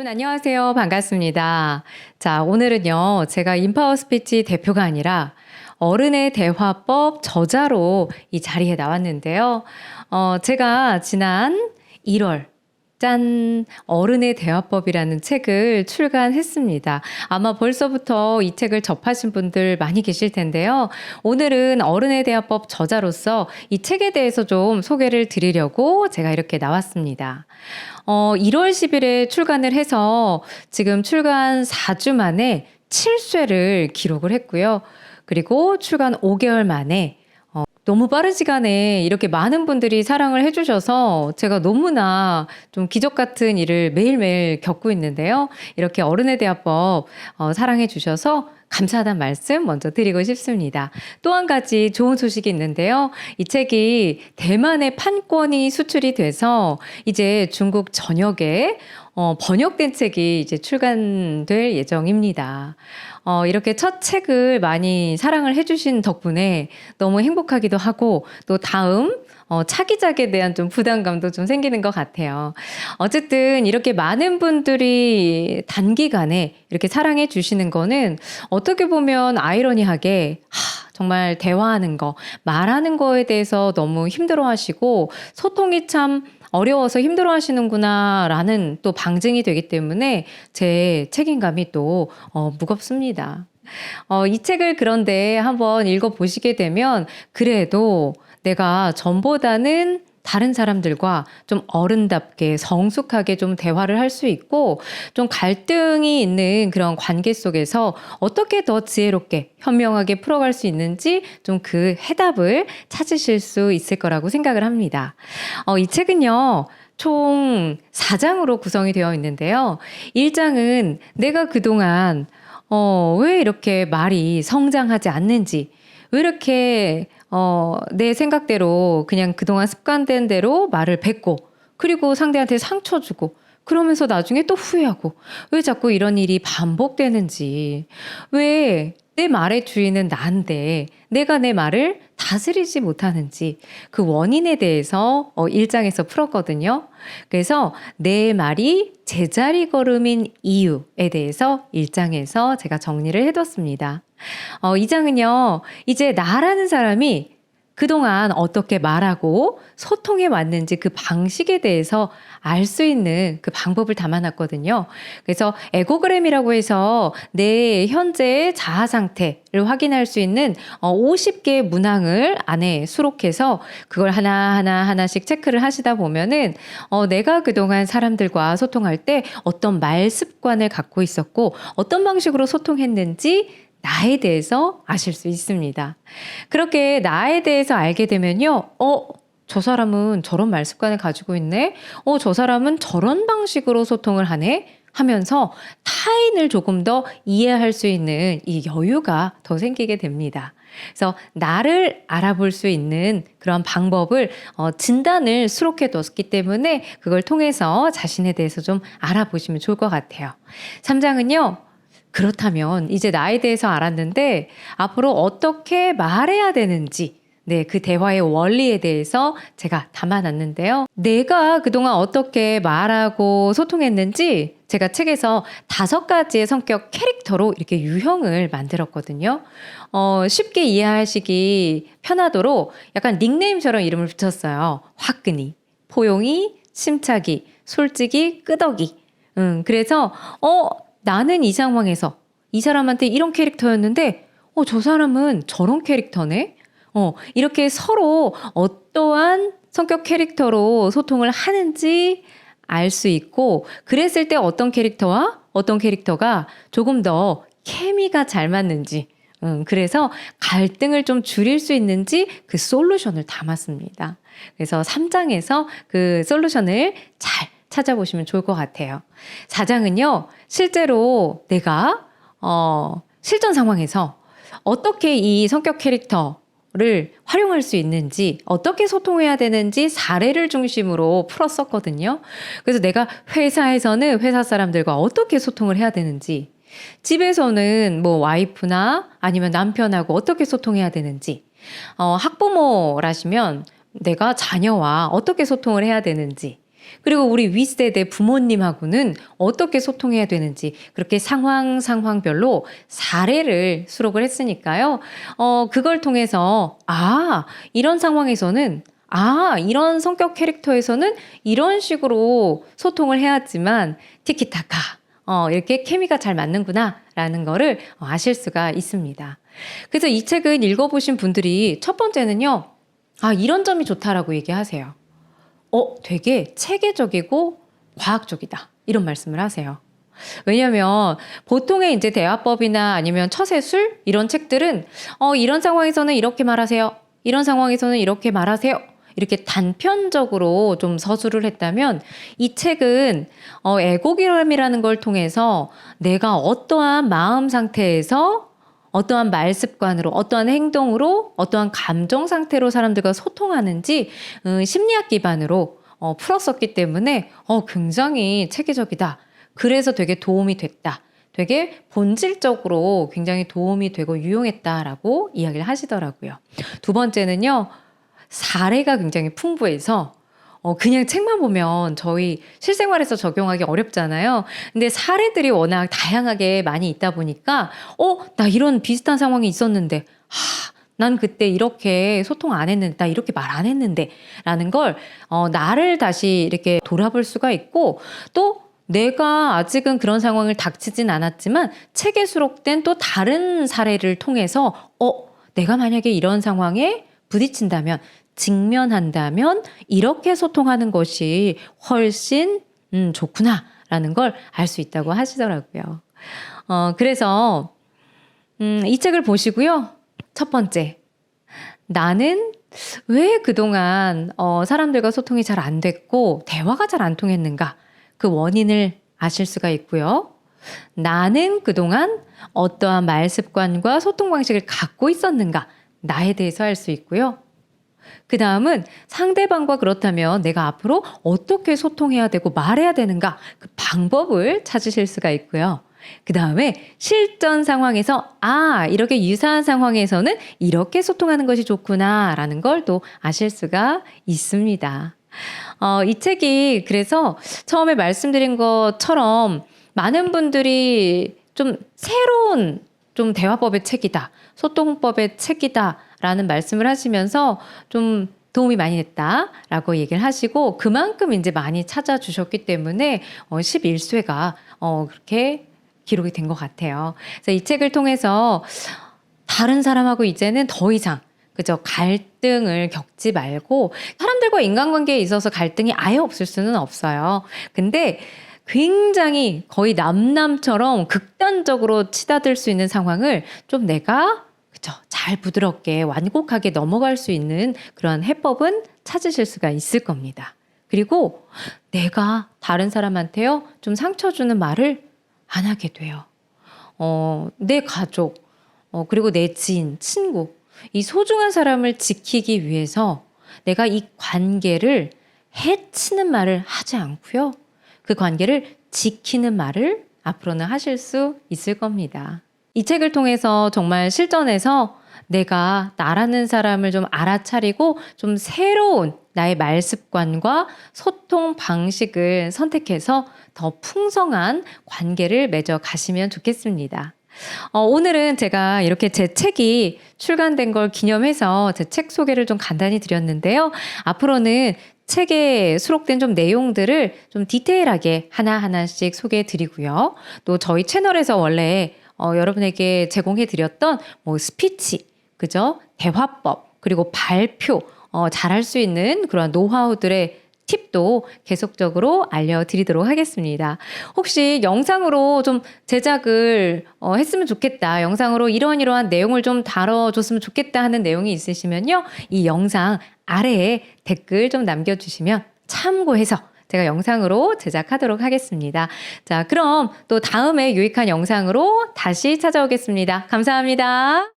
여러분 안녕하세요. 반갑습니다. 자, 오늘은요. 제가 인파워 스피치 대표가 아니라 어른의 대화법 저자로 이 자리에 나왔는데요. 제가 지난 1월 어른의 대화법이라는 책을 출간했습니다. 아마 벌써부터 이 책을 접하신 분들 많이 계실 텐데요. 오늘은 어른의 대화법 저자로서 이 책에 대해서 좀 소개를 드리려고 제가 이렇게 나왔습니다. 1월 10일에 출간을 해서 지금 출간 4주 만에 7쇄를 기록을 했고요. 그리고 출간 5개월 만에 너무 빠른 시간에 이렇게 많은 분들이 사랑을 해주셔서 제가 너무나 좀 기적 같은 일을 매일매일 겪고 있는데요. 이렇게 어른의 대화법 사랑해 주셔서 감사하다는 말씀 먼저 드리고 싶습니다. 또 한 가지 좋은 소식이 있는데요. 이 책이 대만에 판권이 수출이 돼서 이제 중국 전역에 번역된 책이 이제 출간될 예정입니다. 이렇게 첫 책을 많이 사랑을 해주신 덕분에 너무 행복하기도 하고 또 다음 차기작에 대한 좀 부담감도 좀 생기는 것 같아요. 어쨌든 이렇게 많은 분들이 단기간에 이렇게 사랑해 주시는 거는 어떻게 보면 아이러니하게 정말 대화하는 거, 말하는 거에 대해서 너무 힘들어 하시고 소통이 참 어려워서 힘들어 하시는구나 라는 또 방증이 되기 때문에 제 책임감이 또 무겁습니다. 이 책을 그런데 한번 읽어보시게 되면 그래도 내가 전보다는 다른 사람들과 좀 어른답게 성숙하게 좀 대화를 할 수 있고 좀 갈등이 있는 그런 관계 속에서 어떻게 더 지혜롭게 현명하게 풀어갈 수 있는지 좀 그 해답을 찾으실 수 있을 거라고 생각을 합니다. 이 책은요. 총 4장으로 구성이 되어 있는데요. 1장은 내가 그동안 왜 이렇게 말이 성장하지 않는지 왜 이렇게 내 생각대로 그냥 그동안 습관된 대로 말을 뱉고 그리고 상대한테 상처 주고 그러면서 나중에 또 후회하고 왜 자꾸 이런 일이 반복되는지 왜 내 말의 주인은 나인데 내가 내 말을 다스리지 못하는지 그 원인에 대해서 1장에서 풀었거든요. 그래서 내 말이 제자리 걸음인 이유에 대해서 1장에서 제가 정리를 해뒀습니다. 2장은요. 이제 나라는 사람이 그동안 어떻게 말하고 소통해 왔는지 그 방식에 대해서 알 수 있는 그 방법을 담아놨거든요. 그래서 에고그램이라고 해서 내 현재의 자아 상태를 확인할 수 있는 50개의 문항을 안에 수록해서 그걸 하나씩 체크를 하시다 보면은 내가 그동안 사람들과 소통할 때 어떤 말 습관을 갖고 있었고 어떤 방식으로 소통했는지 나에 대해서 아실 수 있습니다. 그렇게 나에 대해서 알게 되면요. 저 사람은 저런 말 습관을 가지고 있네. 저 사람은 저런 방식으로 소통을 하네. 하면서 타인을 조금 더 이해할 수 있는 이 여유가 더 생기게 됩니다. 그래서 나를 알아볼 수 있는 그런 방법을 진단을 수록해 뒀기 때문에 그걸 통해서 자신에 대해서 좀 알아보시면 좋을 것 같아요. 3장은요. 그렇다면 이제 나에 대해서 알았는데 앞으로 어떻게 말해야 되는지 그 대화의 원리에 대해서 제가 담아놨는데요. 내가 그동안 어떻게 말하고 소통했는지 제가 책에서 5가지의 성격 캐릭터로 이렇게 유형을 만들었거든요. 쉽게 이해하시기 편하도록 약간 닉네임처럼 이름을 붙였어요. 화끈이, 포용이, 침착이, 솔직이, 끄덕이. 그래서 나는 이 상황에서 이 사람한테 이런 캐릭터였는데 저 사람은 저런 캐릭터네? 이렇게 서로 어떠한 성격 캐릭터로 소통을 하는지 알 수 있고 그랬을 때 어떤 캐릭터와 어떤 캐릭터가 조금 더 케미가 잘 맞는지 그래서 갈등을 좀 줄일 수 있는지 그 솔루션을 담았습니다. 그래서 3장에서 그 솔루션을 잘 찾아보시면 좋을 것 같아요. 4장은요. 실제로 내가 실전 상황에서 어떻게 이 성격 캐릭터를 활용할 수 있는지 어떻게 소통해야 되는지 사례를 중심으로 풀었었거든요. 그래서 내가 회사에서는 회사 사람들과 어떻게 소통을 해야 되는지 집에서는 뭐 와이프나 아니면 남편하고 어떻게 소통해야 되는지 학부모라시면 내가 자녀와 어떻게 소통을 해야 되는지 그리고 우리 윗세대 부모님하고는 어떻게 소통해야 되는지 그렇게 상황별로 사례를 수록을 했으니까요. 그걸 통해서 이런 상황에서는 이런 성격 캐릭터에서는 이런 식으로 소통을 해야지만 티키타카 이렇게 케미가 잘 맞는구나라는 거를 아실 수가 있습니다. 그래서 이 책을 읽어보신 분들이 첫 번째는요. 이런 점이 좋다라고 얘기하세요. 되게 체계적이고 과학적이다. 이런 말씀을 하세요. 왜냐면 보통의 이제 대화법이나 아니면 처세술 이런 책들은 이런 상황에서는 이렇게 말하세요. 이런 상황에서는 이렇게 말하세요. 이렇게 단편적으로 좀 서술을 했다면 이 책은 애고기람이라는 걸 통해서 내가 어떠한 마음 상태에서 어떠한 말 습관으로, 어떠한 행동으로, 어떠한 감정 상태로 사람들과 소통하는지 심리학 기반으로 풀었었기 때문에 굉장히 체계적이다. 그래서 되게 도움이 됐다. 되게 본질적으로 굉장히 도움이 되고 유용했다라고 이야기를 하시더라고요. 두 번째는요. 사례가 굉장히 풍부해서 그냥 책만 보면 저희 실생활에서 적용하기 어렵잖아요. 근데 사례들이 워낙 다양하게 많이 있다 보니까 나 이런 비슷한 상황이 있었는데 난 그때 이렇게 소통 안 했는데 나 이렇게 말 안 했는데 라는 걸 나를 다시 이렇게 돌아볼 수가 있고 또 내가 아직은 그런 상황을 닥치진 않았지만 책에 수록된 또 다른 사례를 통해서 내가 만약에 이런 상황에 부딪힌다면 직면한다면 이렇게 소통하는 것이 훨씬 좋구나라는 걸 알 수 있다고 하시더라고요. 그래서 이 책을 보시고요. 첫 번째, 나는 왜 그동안 사람들과 소통이 잘 안 됐고 대화가 잘 안 통했는가? 그 원인을 아실 수가 있고요. 나는 그동안 어떠한 말 습관과 소통 방식을 갖고 있었는가? 나에 대해서 알 수 있고요. 그 다음은 상대방과 그렇다면 내가 앞으로 어떻게 소통해야 되고 말해야 되는가 그 방법을 찾으실 수가 있고요. 그 다음에 실전 상황에서 이렇게 유사한 상황에서는 이렇게 소통하는 것이 좋구나 라는 걸 또 아실 수가 있습니다. 이 책이 그래서 처음에 말씀드린 것처럼 많은 분들이 좀 새로운 좀 대화법의 책이다. 소통법의 책이다. 라는 말씀을 하시면서 좀 도움이 많이 됐다라고 얘기를 하시고 그만큼 이제 많이 찾아주셨기 때문에 11쇄가 그렇게 기록이 된 것 같아요. 그래서 이 책을 통해서 다른 사람하고 이제는 더 이상 그죠? 갈등을 겪지 말고 사람들과 인간관계에 있어서 갈등이 아예 없을 수는 없어요. 근데 굉장히 거의 남남처럼 극단적으로 치닫을 수 있는 상황을 좀 내가 잘 부드럽게 완곡하게 넘어갈 수 있는 그런 해법은 찾으실 수가 있을 겁니다. 그리고 내가 다른 사람한테요 좀 상처 주는 말을 안 하게 돼요. 내 가족 그리고 내 지인, 친구 이 소중한 사람을 지키기 위해서 내가 이 관계를 해치는 말을 하지 않고요. 그 관계를 지키는 말을 앞으로는 하실 수 있을 겁니다. 이 책을 통해서 정말 실전에서 내가 나라는 사람을 좀 알아차리고 좀 새로운 나의 말 습관과 소통 방식을 선택해서 더 풍성한 관계를 맺어 가시면 좋겠습니다. 오늘은 제가 이렇게 제 책이 출간된 걸 기념해서 제 책 소개를 좀 간단히 드렸는데요. 앞으로는 책에 수록된 좀 내용들을 좀 디테일하게 하나하나씩 소개해 드리고요. 또 저희 채널에서 원래 여러분에게 제공해 드렸던 스피치, 그죠? 대화법, 그리고 발표, 잘할 수 있는 그런 노하우들의 팁도 계속적으로 알려드리도록 하겠습니다. 혹시 영상으로 좀 제작을 했으면 좋겠다. 영상으로 이러한 내용을 좀 다뤄줬으면 좋겠다 하는 내용이 있으시면요. 이 영상 아래에 댓글 좀 남겨주시면 참고해서 제가 영상으로 제작하도록 하겠습니다. 자, 그럼 또 다음에 유익한 영상으로 다시 찾아오겠습니다. 감사합니다.